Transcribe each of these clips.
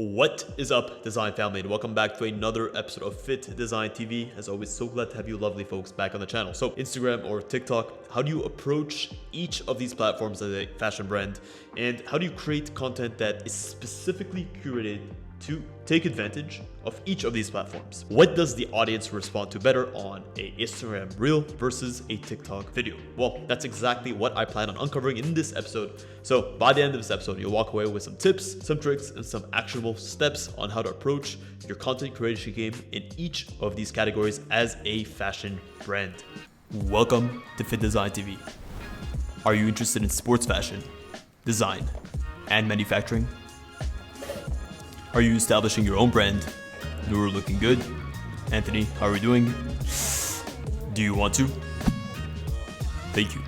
What is up, design family, and welcome back to another episode of Fittdesign TV. As always, so glad to have you lovely folks back on the channel. So Instagram or TikTok, how do you approach each of these platforms as a fashion brand? And how do you create content that is specifically curated to take advantage of each of these platforms? What does the audience respond to better on a Instagram reel versus a TikTok video? Well, that's exactly what I plan on uncovering in this episode. So by the end of this episode, you'll walk away with some tips, some tricks, and some actionable steps on how to approach your content creation game in each of these categories as a fashion brand. Welcome to Fittdesign TV. Are you interested in sports fashion, design, and manufacturing? Are you establishing your own brand? You're looking good. Anthony, how are we doing? Do you want to? Thank you.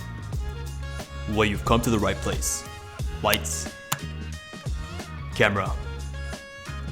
Well, you've come to the right place. Lights, camera,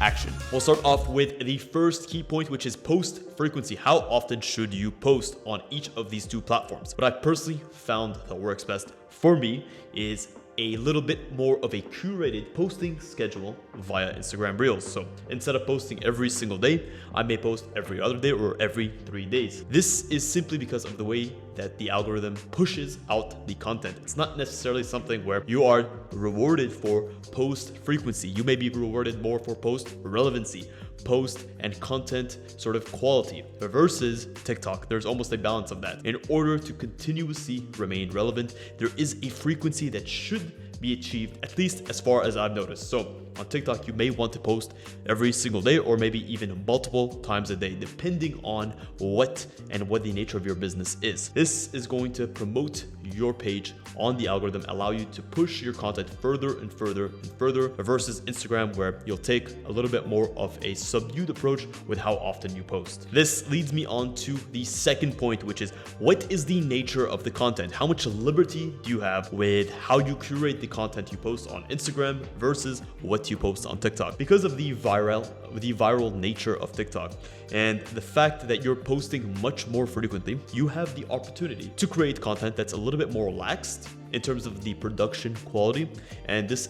action. We'll start off with the first key point, which is post frequency. How often should you post on each of these two platforms? What I personally found that works best for me is a little bit more of a curated posting schedule via Instagram Reels. So instead of posting every single day, I may post every other day or every 3 days. This is simply because of the way that the algorithm pushes out the content. It's not necessarily something where you are rewarded for post frequency. You may be rewarded more for post relevancy, post and content sort of quality, versus TikTok. There's almost a balance of that. In order to continuously remain relevant, there is a frequency that should be achieved, at least as far as I've noticed. So on TikTok, you may want to post every single day or maybe even multiple times a day, depending on what the nature of your business is. This is going to promote your page on the algorithm, allow you to push your content further and further and further, versus Instagram, where you'll take a little bit more of a subdued approach with how often you post. This leads me on to the second point, which is what is the nature of the content? How much liberty do you have with how you curate the content you post on Instagram versus what you post on TikTok? Because of the viral nature of TikTok and the fact that you're posting much more frequently, you have the opportunity to create content that's a little bit more relaxed in terms of the production quality, and this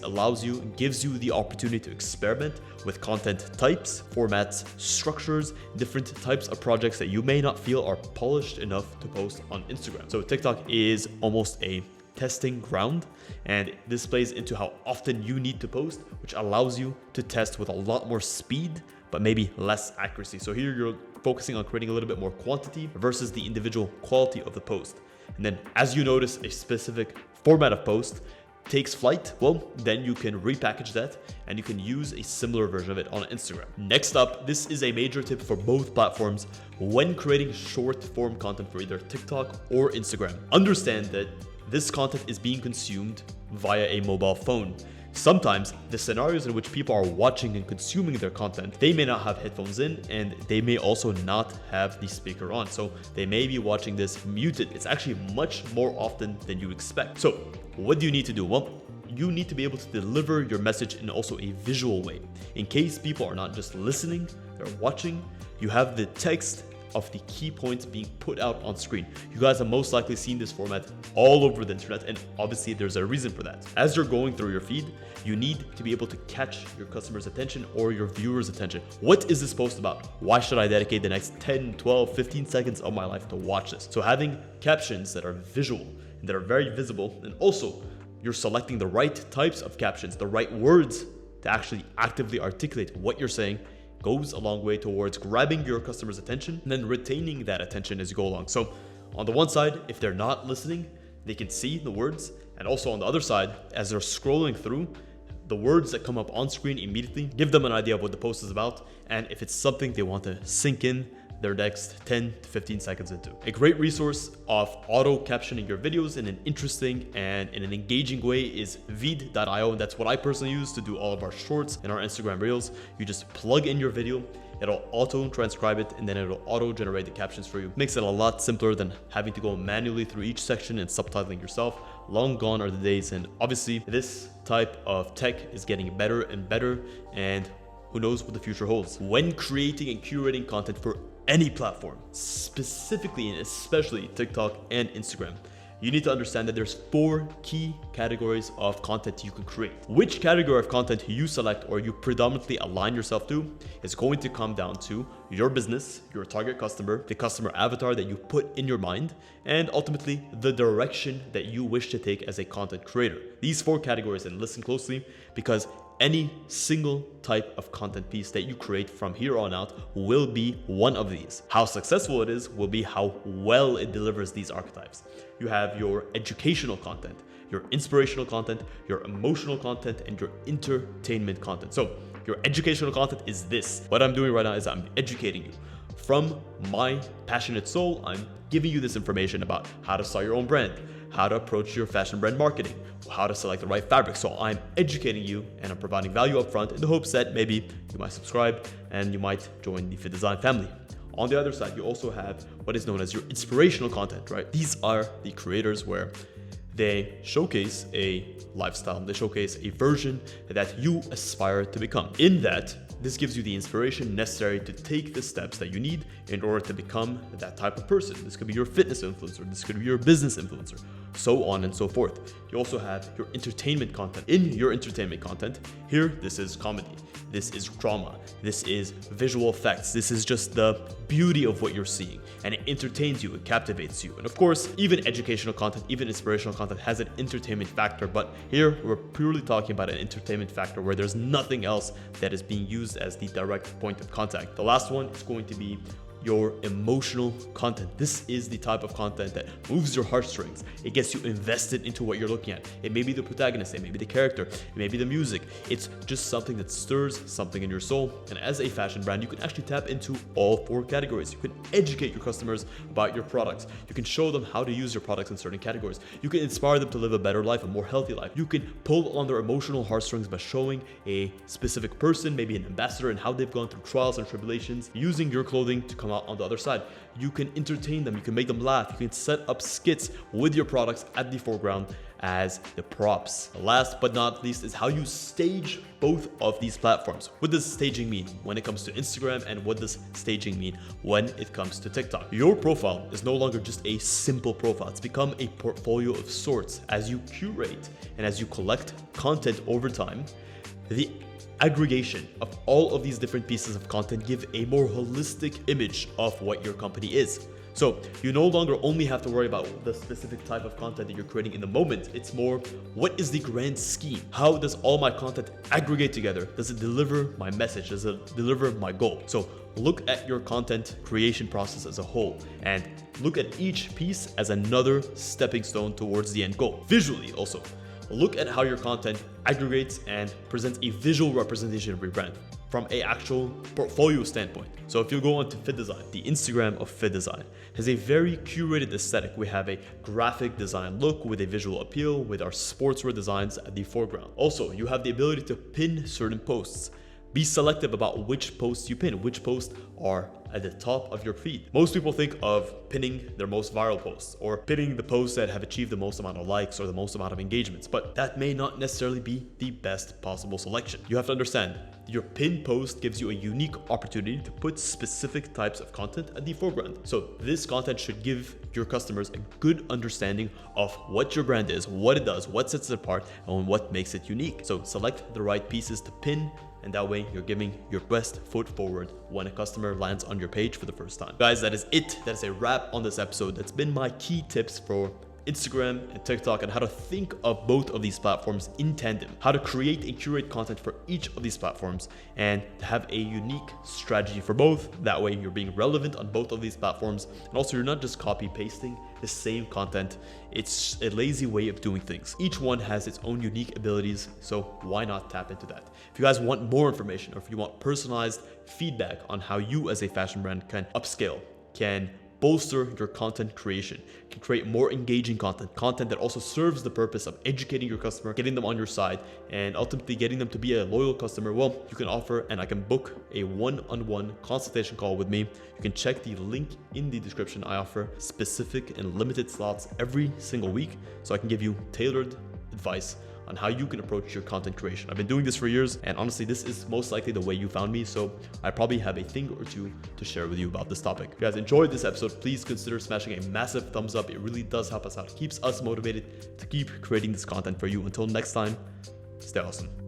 gives you the opportunity to experiment with content types, formats, structures, different types of projects that you may not feel are polished enough to post on Instagram. So TikTok is almost a testing ground, and this plays into how often you need to post, which allows you to test with a lot more speed but maybe less accuracy. So here you're focusing on creating a little bit more quantity versus the individual quality of the post. And then as you notice a specific format of post takes flight, well, then you can repackage that and you can use a similar version of it on Instagram. Next up, this is a major tip for both platforms when creating short form content for either TikTok or Instagram. Understand that this content is being consumed via a mobile phone. Sometimes the scenarios in which people are watching and consuming their content, they may not have headphones in and they may also not have the speaker on. So they may be watching this muted. It's actually much more often than you expect. So what do you need to do? Well, you need to be able to deliver your message in also a visual way. In case people are not just listening, they're watching, you have the text of the key points being put out on screen. You guys have most likely seen this format all over the internet, and obviously there's a reason for that. As you're going through your feed, you need to be able to catch your customer's attention or your viewer's attention. What is this post about? Why should I dedicate the next 10, 12, 15 seconds of my life to watch this? So having captions that are visual and that are very visible, and also you're selecting the right types of captions, the right words to actually actively articulate what you're saying, goes a long way towards grabbing your customer's attention and then retaining that attention as you go along. So on the one side, if they're not listening, they can see the words, and also on the other side, as they're scrolling through, the words that come up on screen immediately give them an idea of what the post is about, and if it's something they want to sink in their next 10 to 15 seconds into. A great resource of auto captioning your videos in an interesting and in an engaging way is Veed.io, and that's what I personally use to do all of our shorts and our Instagram reels. You just plug in your video, it'll auto transcribe it, and then it'll auto generate the captions for you. Makes it a lot simpler than having to go manually through each section and subtitling yourself. Long gone are the days, and obviously this type of tech is getting better and better, and who knows what the future holds. When creating and curating content for any platform, specifically and especially TikTok and Instagram, you need to understand that there's 4 key categories of content you can create. Which category of content you select or you predominantly align yourself to is going to come down to your business, your target customer, the customer avatar that you put in your mind, and ultimately the direction that you wish to take as a content creator. These 4 categories, and listen closely, because any single type of content piece that you create from here on out will be one of these. How successful it is will be how well it delivers these archetypes. You have your educational content, your inspirational content, your emotional content, and your entertainment content. So your educational content is this. What I'm doing right now is I'm educating you. From my passionate soul, I'm giving you this information about how to start your own brand, how to approach your fashion brand marketing, how to select the right fabric. So I'm educating you and I'm providing value up front in the hopes that maybe you might subscribe and you might join the Fittdesign family. On the other side, you also have what is known as your inspirational content, right? These are the creators where they showcase a lifestyle, they showcase a version that you aspire to become. In that, this gives you the inspiration necessary to take the steps that you need in order to become that type of person. This could be your fitness influencer, this could be your business influencer, so on and so forth. You also have your entertainment content. In your entertainment content, here, this is comedy, this is drama, this is visual effects, this is just the beauty of what you're seeing, and it entertains you, it captivates you. And of course, even educational content, even inspirational content has an entertainment factor, but here we're purely talking about an entertainment factor where there's nothing else that is being used as the direct point of contact. The last one is going to be your emotional content. This is the type of content that moves your heartstrings. It gets you invested into what you're looking at. It may be the protagonist, it may be the character, it may be the music. It's just something that stirs something in your soul. And as a fashion brand, you can actually tap into all 4 categories. You can educate your customers about your products. You can show them how to use your products in certain categories. You can inspire them to live a better life, a more healthy life. You can pull on their emotional heartstrings by showing a specific person, maybe an ambassador, and how they've gone through trials and tribulations, using your clothing to come out on the other side. You can entertain them, you can make them laugh, you can set up skits with your products at the foreground as the props. Last but not least is how you stage both of these platforms. What does staging mean when it comes to Instagram, and what does staging mean when it comes to TikTok? Your profile is no longer just a simple profile. It's become a portfolio of sorts. As you curate and as you collect content over time, the aggregation of all of these different pieces of content give a more holistic image of what your company is. So you no longer only have to worry about the specific type of content that you're creating in the moment. It's more, what is the grand scheme? How does all my content aggregate together? Does it deliver my message? Does it deliver my goal? So look at your content creation process as a whole and look at each piece as another stepping stone towards the end goal. Visually also, look at how your content aggregates and presents a visual representation of your brand from an actual portfolio standpoint. So if you go onto Fittdesign, the Instagram of Fittdesign has a very curated aesthetic. We have a graphic design look with a visual appeal with our sportswear designs at the foreground. Also, you have the ability to pin certain posts. Be selective about which posts you pin, which posts are at the top of your feed. Most people think of pinning their most viral posts or pinning the posts that have achieved the most amount of likes or the most amount of engagements, but that may not necessarily be the best possible selection. You have to understand, your pinned post gives you a unique opportunity to put specific types of content at the foreground. So this content should give your customers a good understanding of what your brand is, what it does, what sets it apart, and what makes it unique. So select the right pieces to pin, and that way you're giving your best foot forward when a customer lands on your page for the first time. Guys, that is it. That is a wrap on this episode. That's been my key tips for Instagram and TikTok and how to think of both of these platforms in tandem, how to create and curate content for each of these platforms, and to have a unique strategy for both. That way you're being relevant on both of these platforms, and also you're not just copy pasting the same content. It's a lazy way of doing things. Each one has its own unique abilities, so why not tap into that? If you guys want more information, or if you want personalized feedback on how you as a fashion brand can upscale, can bolster your content creation, can create more engaging content that also serves the purpose of educating your customer, getting them on your side, and ultimately getting them to be a loyal customer, well, you can offer and I can book a one-on-one consultation call with me. You can check the link in the description. I offer specific and limited slots every single week, so I can give you tailored advice on how you can approach your content creation. I've been doing this for years, and honestly, this is most likely the way you found me, so I probably have a thing or two to share with you about this topic. If you guys enjoyed this episode, please consider smashing a massive thumbs up. It really does help us out. It keeps us motivated to keep creating this content for you. Until next time, stay awesome.